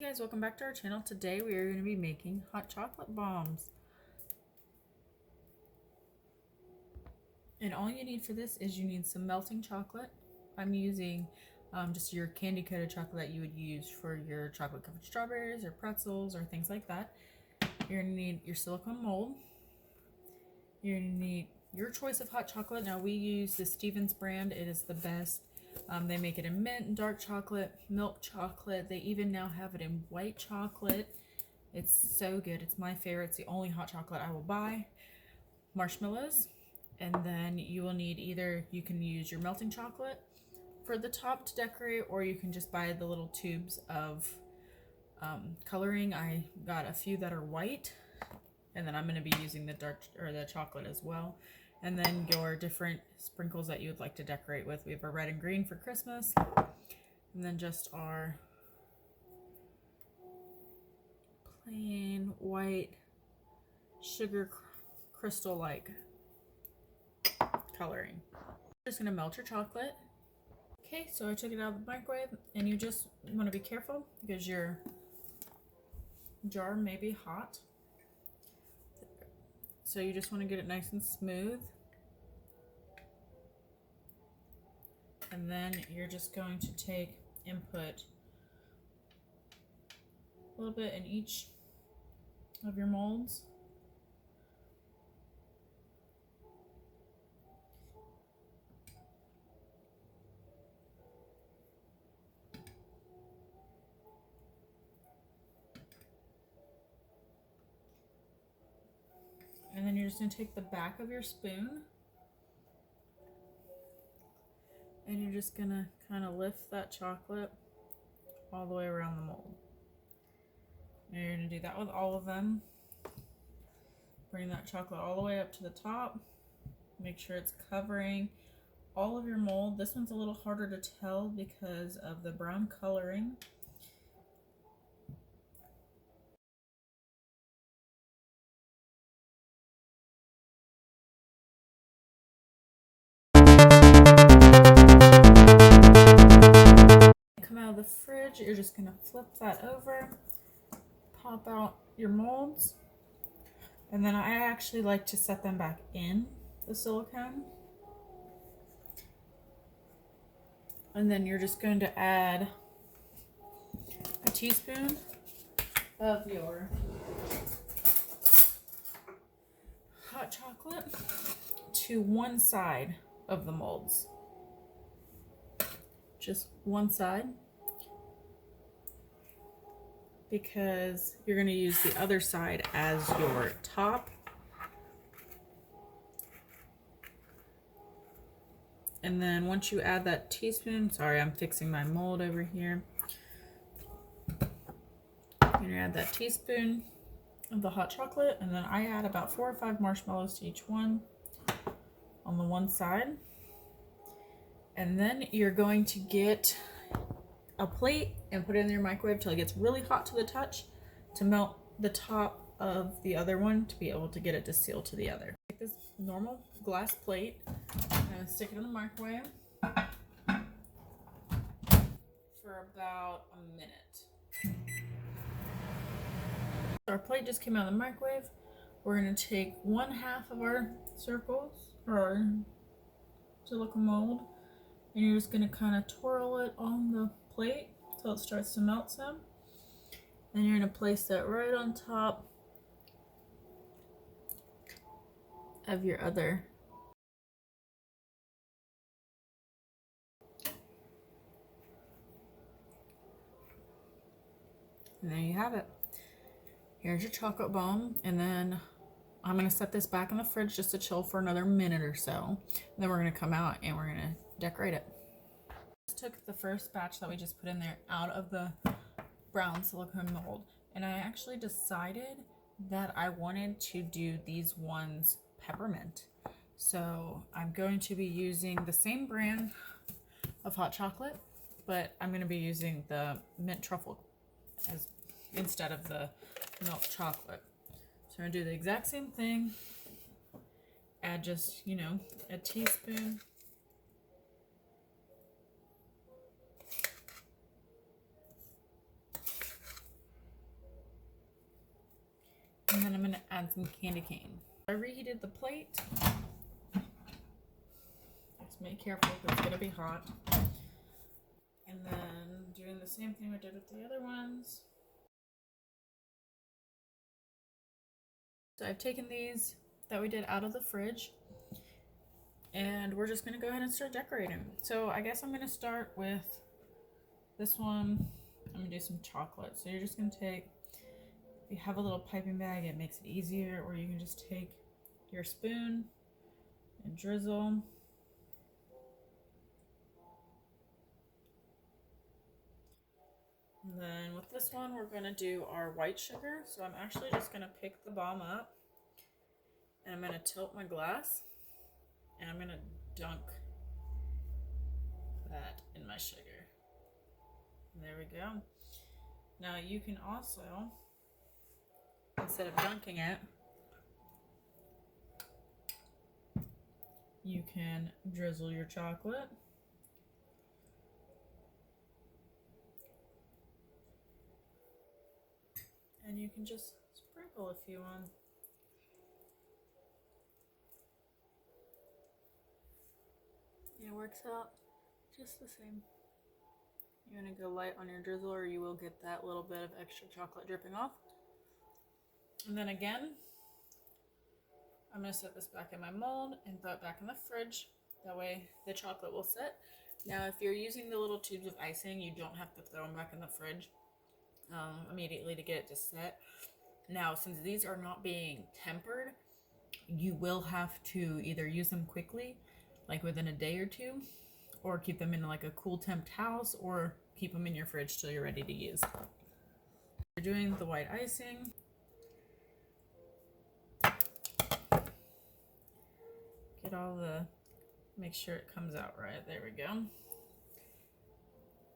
Hey guys, welcome back to our channel. Today we are going to be making hot chocolate bombs. And all you need for this is you need some melting chocolate. I'm using just your candy coated chocolate that you would use for your chocolate covered strawberries or pretzels or things like that. You're going to need your silicone mold. You're going to need your choice of hot chocolate. Now we use the Stevens brand. It is the best. They make it in mint, dark chocolate, milk chocolate. They even now have it in white chocolate. It's so good. It's my favorite. It's the only hot chocolate I will buy. Marshmallows. And then you will need you can use your melting chocolate for the top to decorate, or you can just buy the little tubes of coloring. I got a few that are white, and then I'm going to be using the dark or the chocolate as well. And then your different sprinkles that you would like to decorate with. We have a red and green for Christmas, and then just our plain white sugar crystal like coloring. Just gonna melt your chocolate. Okay, so I took it out of the microwave, and you just want to be careful because your jar may be hot. So you just want to get it nice and smooth. And then you're just going to take and put a little bit in each of your molds. And then you're just going to take the back of your spoon, and you're just going to kind of lift that chocolate all the way around the mold. And you're going to do that with all of them. Bring that chocolate all the way up to the top. Make sure it's covering all of your mold. This one's a little harder to tell because of the brown coloring. Come out of the fridge, you're just going to flip that over, pop out your molds, and then I actually like to set them back in the silicone. And then you're just going to add a teaspoon of your hot chocolate to one side of the molds. Just one side, because you're going to use the other side as your top. And then once you add that teaspoon, sorry, I'm fixing my mold over here. You're going to add that teaspoon of the hot chocolate, and then I add about 4 or 5 marshmallows to each one on the one side. And then you're going to get a plate and put it in your microwave till it gets really hot to the touch to melt the top of the other one to be able to get it to seal to the other. Take this normal glass plate and stick it in the microwave for about a minute. Our plate just came out of the microwave. We're going to take 1/2 of our circles or our silicone mold, and you're just going to kind of twirl it on the plate until it starts to melt some. Then you're going to place that right on top of your other. And there you have it. Here's your chocolate bomb, and then I'm going to set this back in the fridge just to chill for another minute or so. And then we're going to come out and we're going to decorate it. Just took the first batch that we just put in there out of the brown silicone mold, and I actually decided that I wanted to do these ones peppermint. So I'm going to be using the same brand of hot chocolate, but I'm going to be using the mint truffle as instead of the milk chocolate. So I'm going to do the exact same thing. Add just, a teaspoon And then I'm going to add some candy cane. I reheated the plate. Just be careful because it's going to be hot. And then doing the same thing we did with the other ones. So I've taken these that we did out of the fridge, and we're just going to go ahead and start decorating. So I guess I'm going to start with this one. I'm going to do some chocolate. So you're just going to take, if you have a little piping bag, it makes it easier, or you can just take your spoon and drizzle. And then with this one, we're going to do our white sugar. So I'm actually just going to pick the bomb up, and I'm going to tilt my glass, and I'm going to dunk that in my sugar. And there we go. Now you can also, instead of dunking it, you can drizzle your chocolate. And you can just sprinkle if you want. It works out just the same. You're going to go light on your drizzle, or you will get that little bit of extra chocolate dripping off. And then again, I'm going to set this back in my mold and throw it back in the fridge. That way the chocolate will set. Now if you're using the little tubes of icing, you don't have to throw them back in the fridge immediately to get it to set. Now since these are not being tempered, you will have to either use them quickly, like within a day or two, or keep them in like a cool temp house, or keep them in your fridge till you're ready to use. You're doing the white icing. Get all the, make sure it comes out right. There we go.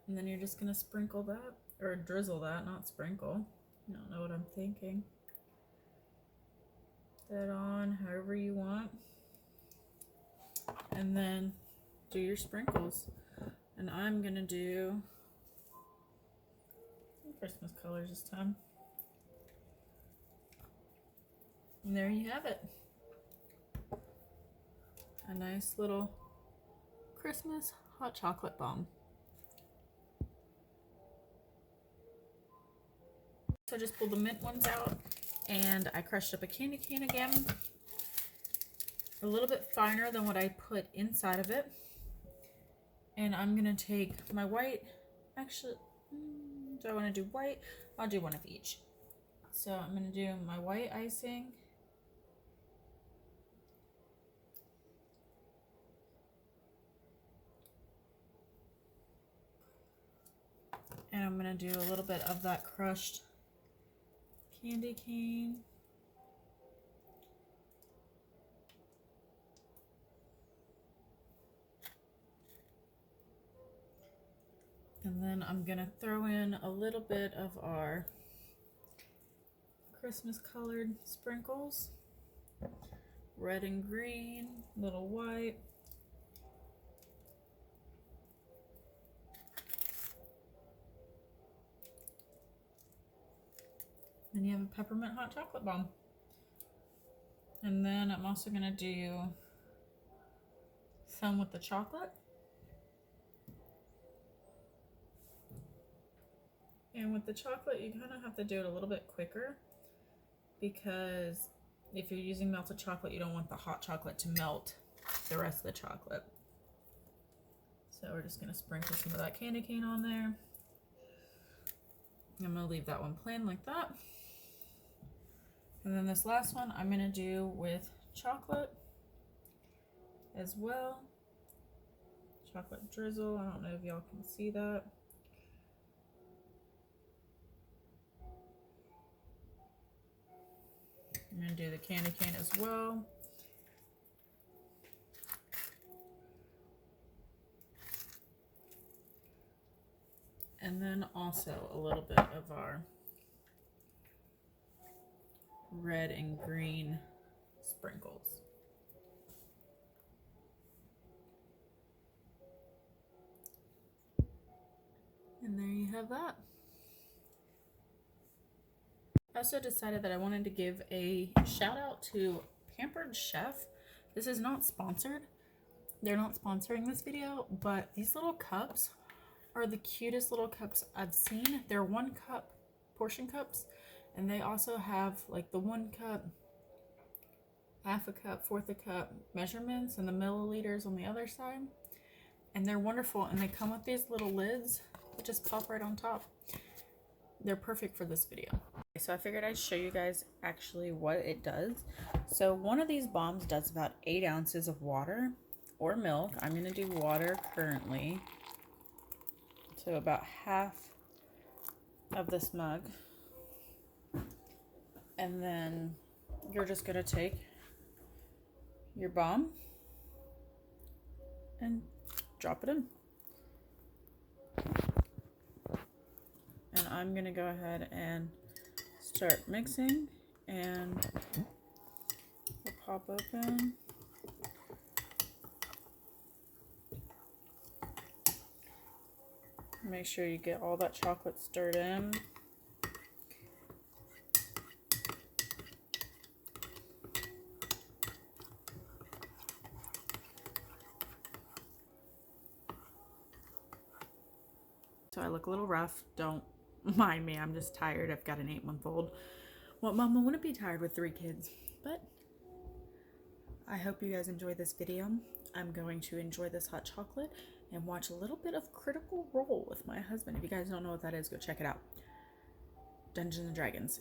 And then you're just gonna sprinkle that, or drizzle that, not sprinkle. I don't know what I'm thinking. That on however you want. And then do your sprinkles. And I'm gonna do Christmas colors this time. And there you have it. A nice little Christmas hot chocolate bomb. So I just pulled the mint ones out, and I crushed up a candy cane again. A little bit finer than what I put inside of it. And I'm gonna take my white, actually, do I wanna do white? I'll do one of each. So I'm gonna do my white icing. And I'm gonna do a little bit of that crushed candy cane. And then I'm gonna throw in a little bit of our Christmas colored sprinkles. Red and green, little white. Then you have a peppermint hot chocolate bomb. And then I'm also gonna do some with the chocolate. And with the chocolate, you kind of have to do it a little bit quicker, because if you're using melted chocolate, you don't want the hot chocolate to melt the rest of the chocolate. So we're just gonna sprinkle some of that candy cane on there. I'm gonna leave that one plain like that. And then this last one I'm gonna do with chocolate as well. Chocolate drizzle, I don't know if y'all can see that. I'm gonna do the candy cane as well. And then also a little bit of our red and green sprinkles. And there you have that. I also decided that I wanted to give a shout out to Pampered Chef. This is not sponsored. They're not sponsoring this video, but these little cups are the cutest little cups I've seen. They're 1 cup portion cups, and they also have like the 1 cup, half a cup, fourth a cup measurements and the milliliters on the other side. And they're wonderful, and they come with these little lids that just pop right on top. They're perfect for this video. So I figured I'd show you guys actually what it does. So one of these bombs does about 8 ounces of water or milk. I'm going to do water currently. So about half of this mug. And then you're just going to take your bomb and drop it in. And I'm going to go ahead and start mixing, and we'll pop open. Make sure you get all that chocolate stirred in. So I look a little rough. Don't mind me. I'm just tired. I've got an 8-month-old. Well, Mama wouldn't be tired with 3 kids. But I hope you guys enjoy this video. I'm going to enjoy this hot chocolate and watch a little bit of Critical Role with my husband. If you guys don't know what that is, go check it out. Dungeons and Dragons.